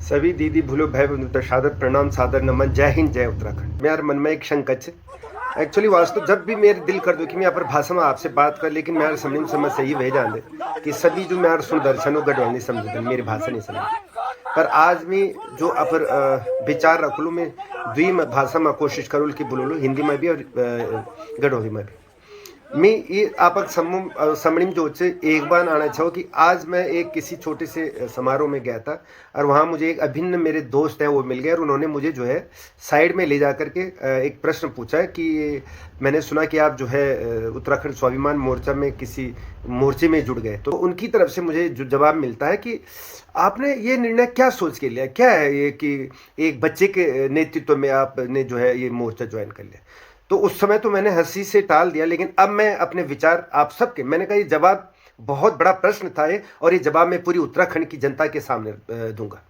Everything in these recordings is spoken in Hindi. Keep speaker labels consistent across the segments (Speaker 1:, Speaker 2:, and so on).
Speaker 1: सभी दीदी भूलो भाई बंधु सादर प्रणाम सादर नमन। जय हिंद जय उत्तराखंड। मेरे मन में एक शंकच एक्चुअली वास्तव जब भी मेरे दिल कर दो कि मैं यहाँ पर भाषा में आपसे बात कर, लेकिन मेरे समझ समझ सही वह जान दे कि सभी जो मेरे सुन दर्शनों गढ़वाल नहीं समझते मेरी भाषा नहीं समझते। पर आज मैं जो अपर विचार रख लूँ, मैं द्वि भाषा में कोशिश करूँ कि बोलूँ, हिंदी में भी और गढ़वाली में भी। मैं ये आप समणिम जो एक बार आना चाहो कि आज मैं एक किसी छोटे से समारोह में गया था और वहाँ मुझे एक अभिन्न मेरे दोस्त हैं वो मिल गए और उन्होंने मुझे जो है साइड में ले जा करके एक प्रश्न पूछा है कि मैंने सुना कि आप जो है उत्तराखंड स्वाभिमान मोर्चा में किसी मोर्चे में जुड़ गए। तो उनकी तरफ से मुझे जो जवाब मिलता है कि आपने ये निर्णय क्या सोच के लिया, क्या है ये कि एक बच्चे के नेतृत्व में आपने जो है ये मोर्चा ज्वाइन कर लिया। तो उस समय तो मैंने हंसी से टाल दिया, लेकिन अब मैं अपने विचार आप सबके, मैंने कहा ये जवाब बहुत बड़ा प्रश्न था ये, और ये जवाब मैं पूरी उत्तराखंड की जनता के सामने दूंगा।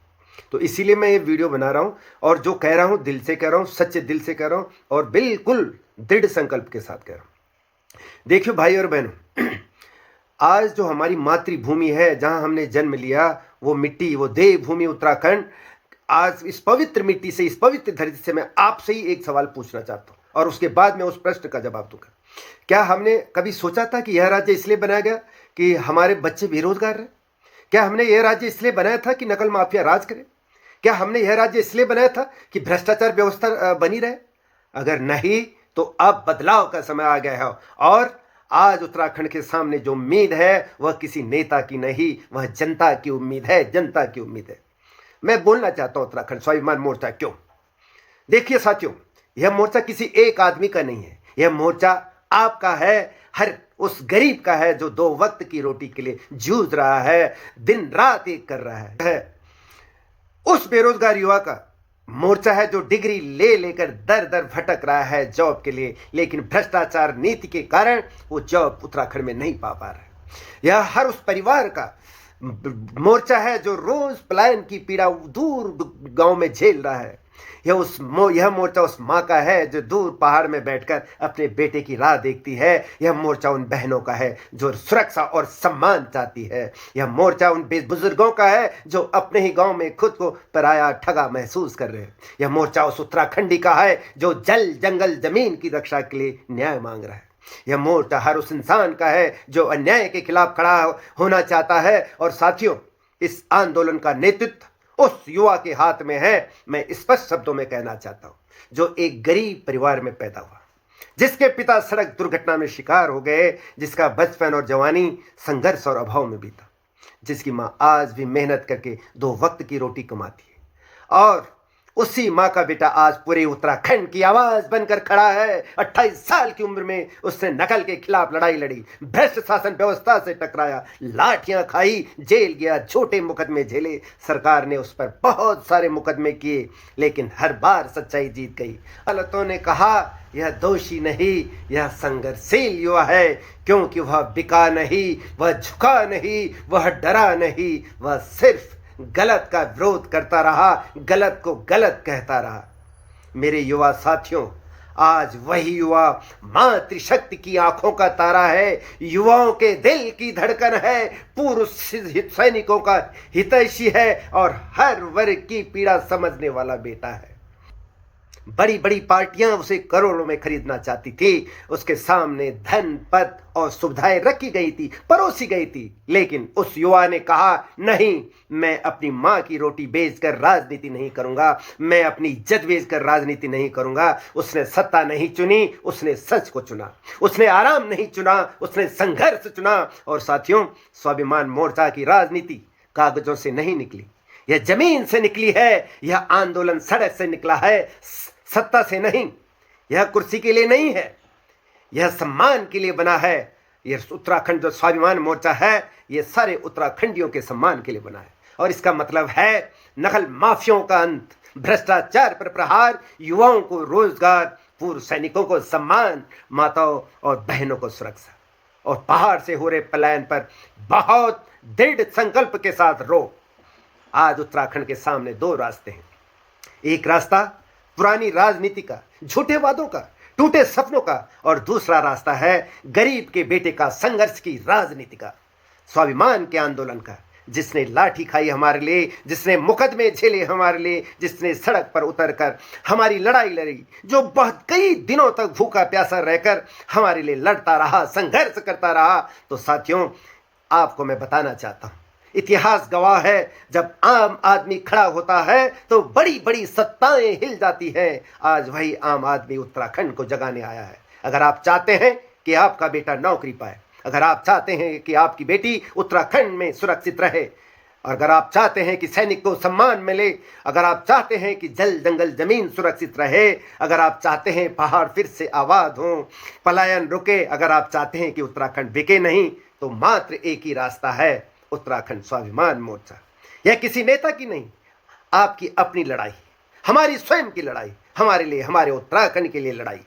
Speaker 1: तो इसीलिए मैं ये वीडियो बना रहा हूँ और जो कह रहा हूँ दिल से कह रहा हूँ, सच्चे दिल से कह रहा हूँ और बिल्कुल दृढ़ संकल्प के साथ कह रहा हूँ। देखियो भाई और बहनों, आज जो हमारी मातृभूमि है जहाँ हमने जन्म लिया, वो मिट्टी, वो देवभूमि उत्तराखंड, आज इस पवित्र मिट्टी से, इस पवित्र धरती से मैं आपसे ही एक सवाल पूछना चाहता हूँ और उसके बाद मैं उस प्रश्न का जवाब दूंगा। क्या हमने कभी सोचा था कि यह राज्य इसलिए बनाया गया कि हमारे बच्चे बेरोजगार रहे? क्या हमने यह राज्य इसलिए बनाया था कि नकल माफिया राज करे? क्या हमने यह राज्य इसलिए बनाया था कि भ्रष्टाचार व्यवस्था बनी रहे? अगर नहीं तो अब बदलाव का समय आ गया है और आज उत्तराखंड के सामने जो उम्मीद है वह किसी नेता की नहीं, वह जनता की उम्मीद है, जनता की उम्मीद है। मैं बोलना चाहता हूं उत्तराखंड स्वाभिमान मोर्चा क्यों। देखिए साथियों, यह मोर्चा किसी एक आदमी का नहीं है, यह मोर्चा आपका है, हर उस गरीब का है जो 2 वक्त की रोटी के लिए जूझ रहा है, दिन रात एक कर रहा है। उस बेरोजगार युवा का मोर्चा है जो डिग्री ले लेकर दर दर भटक रहा है जॉब के लिए, लेकिन भ्रष्टाचार नीति के कारण वो जॉब उत्तराखंड में नहीं पा रहा है। यह हर उस परिवार का मोर्चा है जो रोज पलायन की पीड़ा दूर गांव में झेल रहा है। यह मोर्चा उस माँ का है जो दूर पहाड़ में बैठकर अपने बेटे की राह देखती है। यह मोर्चा उन बहनों का है जो सुरक्षा और सम्मान चाहती है। यह मोर्चा उन बुजुर्गों का है जो अपने ही गांव में खुद को पराया ठगा महसूस कर रहे हैं। यह मोर्चा उस उत्तराखंडी का है जो जल जंगल जमीन की रक्षा के लिए न्याय मांग रहा है। यह मोर्चा हर उस इंसान का है जो अन्याय के खिलाफ खड़ा होना चाहता है। और साथियों, इस आंदोलन का नेतृत्व उस युवा के हाथ में है। मैं स्पष्ट शब्दों में कहना चाहता हूं, जो एक गरीब परिवार में पैदा हुआ, जिसके पिता सड़क दुर्घटना में शिकार हो गए, जिसका बचपन और जवानी संघर्ष और अभाव में बीता, जिसकी मां आज भी मेहनत करके 2 वक्त की रोटी कमाती है, और उसी माँ का बेटा आज पूरे उत्तराखंड की आवाज बनकर खड़ा है। 28 साल की उम्र में उसने नकल के खिलाफ लड़ाई लड़ी, भ्रष्ट शासन व्यवस्था से टकराया, लाठियां खाई, जेल गया, छोटे मुकदमे झेले। सरकार ने उस पर बहुत सारे मुकदमे किए, लेकिन हर बार सच्चाई जीत गई। अदालतों ने कहा यह दोषी नहीं, यह संघर्षशील युवा है, क्योंकि वह बिका नहीं, वह झुका नहीं, वह डरा नहीं, वह सिर्फ गलत का विरोध करता रहा, गलत को गलत कहता रहा। मेरे युवा साथियों, आज वही युवा मातृशक्ति की आंखों का तारा है, युवाओं के दिल की धड़कन है, पूर्व सैनिकों का हितैषी है और हर वर्ग की पीड़ा समझने वाला बेटा है। बड़ी बड़ी पार्टियां उसे करोड़ों में खरीदना चाहती थी, उसके सामने धन, पद और सुविधाएं रखी गई थी, परोसी गई थी, लेकिन उस युवा ने कहा नहीं, मैं अपनी मां की रोटी बेचकर राजनीति नहीं करूंगा, मैं अपनी इज्जत बेचकर राजनीति नहीं करूंगा। उसने सत्ता नहीं चुनी, उसने सच को चुना, उसने आराम नहीं चुना, उसने संघर्ष चुना। और साथियों, स्वाभिमान मोर्चा की राजनीति कागजों से नहीं निकली, यह जमीन से निकली है। यह आंदोलन सड़क से निकला है, सत्ता से नहीं। यह कुर्सी के लिए नहीं है, यह सम्मान के लिए बना है। यह उत्तराखंड जो स्वाभिमान मोर्चा है, यह सारे उत्तराखंडियों के सम्मान के लिए बना है। और इसका मतलब है नकल माफियाओं का अंत, भ्रष्टाचार पर प्रहार, युवाओं को रोजगार, पूर्व सैनिकों को सम्मान, माताओं और बहनों को सुरक्षा, और पहाड़ से हो रहे पलायन पर बहुत दृढ़ संकल्प के साथ रोक। आज उत्तराखंड के सामने 2 रास्ते हैं। एक रास्ता पुरानी राजनीति का, झूठे वादों का, टूटे सपनों का, और दूसरा रास्ता है गरीब के बेटे का, संघर्ष की राजनीति का, स्वाभिमान के आंदोलन का, जिसने लाठी खाई हमारे लिए, जिसने मुकदमे झेले हमारे लिए, जिसने सड़क पर उतरकर हमारी लड़ाई लड़ी, जो बहुत कई दिनों तक भूखा प्यासा रहकर हमारे लिए लड़ता रहा, संघर्ष करता रहा। तो साथियों, आपको मैं बताना चाहता हूं, इतिहास गवाह है, जब आम आदमी खड़ा होता है तो बड़ी बड़ी सत्ताएं हिल जाती हैं। आज वही आम आदमी उत्तराखंड को जगाने आया है। अगर आप चाहते हैं कि आपका बेटा नौकरी पाए, अगर आप चाहते हैं कि आपकी बेटी उत्तराखंड में सुरक्षित रहे, अगर आप चाहते हैं कि सैनिक को सम्मान मिले, अगर आप चाहते हैं कि जल जंगल जमीन सुरक्षित रहे, अगर आप चाहते हैं पहाड़ फिर से आबाद हों, पलायन रुके, अगर आप चाहते हैं कि उत्तराखंड बिके नहीं, तो मात्र एक ही रास्ता है, उत्तराखंड स्वाभिमान मोर्चा। यह किसी नेता की नहीं, आपकी अपनी लड़ाई, हमारी स्वयं की लड़ाई, हमारे लिए, हमारे उत्तराखंड के लिए लड़ाई।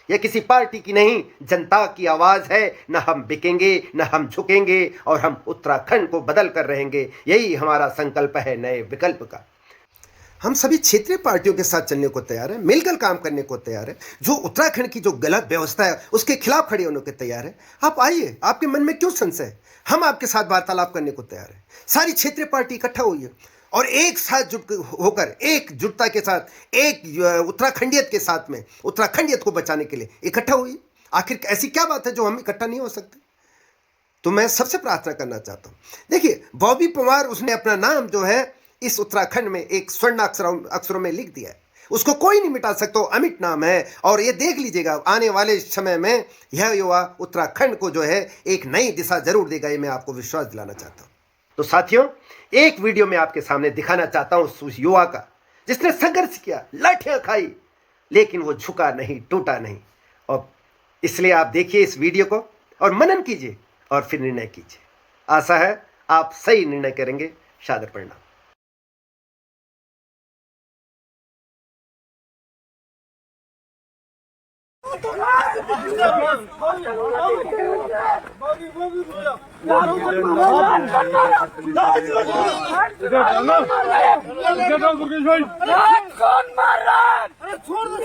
Speaker 1: यह किसी पार्टी की नहीं, जनता की आवाज है। न हम बिकेंगे, न हम झुकेंगे, और हम उत्तराखंड को बदल कर रहेंगे। यही हमारा संकल्प है नए विकल्प का। हम सभी क्षेत्रीय पार्टियों के साथ चलने को तैयार है, मिलकर काम करने को तैयार है। जो उत्तराखंड की जो गलत व्यवस्था है उसके खिलाफ खड़े होने को तैयार है। आप आइए, आपके मन में क्यों संशय? हम आपके साथ वार्तालाप करने को तैयार है। सारी क्षेत्रीय पार्टी इकट्ठा हुई है और एक साथ जुट होकर, एकजुटता के साथ, एक उत्तराखंडियत के साथ में उत्तराखंडियत को बचाने के लिए इकट्ठा हुई। आखिर ऐसी क्या बात है जो हम इकट्ठा नहीं हो सकते? तो मैं सबसे प्रार्थना करना चाहता हूं, देखिए, बॉबी पवार, उसने अपना नाम जो है इस उत्तराखंड में एक स्वर्ण अक्षरों में लिख दिया है। उसको कोई नहीं मिटा सकता, अमिट नाम है। और ये देख लीजिएगा, आने वाले समय में यह युवा उत्तराखंड को जो है एक नई दिशा जरूर देगा। ये मैं आपको विश्वास दिलाना चाहता हूं। तो साथियों, एक वीडियो में आपके सामने दिखाना चाहता हूं उस युवा का, जिसने संघर्ष किया, लाठियां खाई, लेकिन वो झुका नहीं, टूटा नहीं। और इसलिए आप देखिए इस वीडियो को और मनन कीजिए और फिर निर्णय कीजिए। आशा है आप सही निर्णय करेंगे। सादर प्रणाम।
Speaker 2: छोड़